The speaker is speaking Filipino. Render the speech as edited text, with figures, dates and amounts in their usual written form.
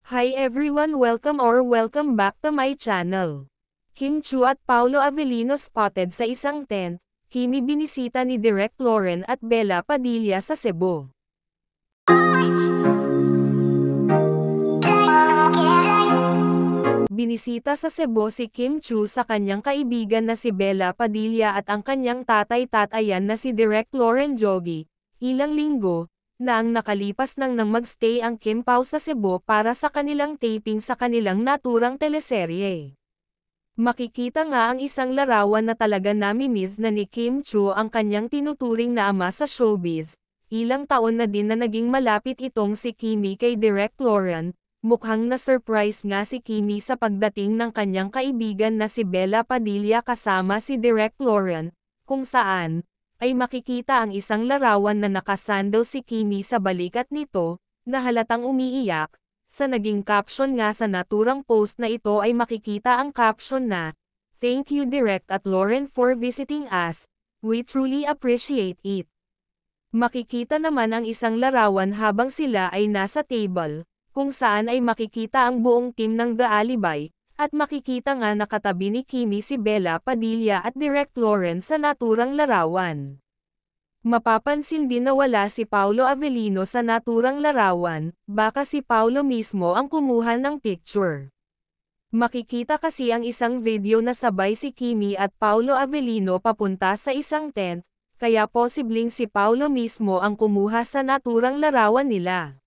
Hi everyone, welcome back to my channel. Kim Chu at Paolo Avellino spotted sa isang tent, Kimi binisita ni Direk Lauren at Bella Padilla sa Cebu. Binisita sa Cebu si Kim Chu sa kanyang kaibigan na si Bella Padilla at ang kanyang tatay-tatayan na si Direk Lauren Jogi, ilang linggo na ang nakalipas nang magstay ang Kim Pao sa Cebu para sa kanilang taping sa kanilang naturang teleserye. Makikita nga ang isang larawan na talaga nami-miss na ni Kim Chu ang kanyang tinuturing na ama sa showbiz. Ilang taon na din na naging malapit itong si Kimi kay Direk Lauren. Mukhang na-surprise nga si Kimi sa pagdating ng kanyang kaibigan na si Bella Padilla kasama si Direk Lauren, kung saan ay makikita ang isang larawan na nakasandal si Kimi sa balikat nito, na halatang umiiyak. Sa naging caption nga sa naturang post na ito ay makikita ang caption na, "Thank you Direk at Lauren for visiting us, we truly appreciate it." Makikita naman ang isang larawan habang sila ay nasa table, kung saan ay makikita ang buong team ng The Alibay, at makikita nga nakatabi ni Kimi si Bella Padilla at Direk Lauren sa naturang larawan. Mapapansin din na wala si Paolo Avellino sa naturang larawan, baka si Paolo mismo ang kumuha ng picture. Makikita kasi ang isang video na sabay si Kimi at Paolo Avellino papunta sa isang tent, kaya posibleng si Paolo mismo ang kumuha sa naturang larawan nila.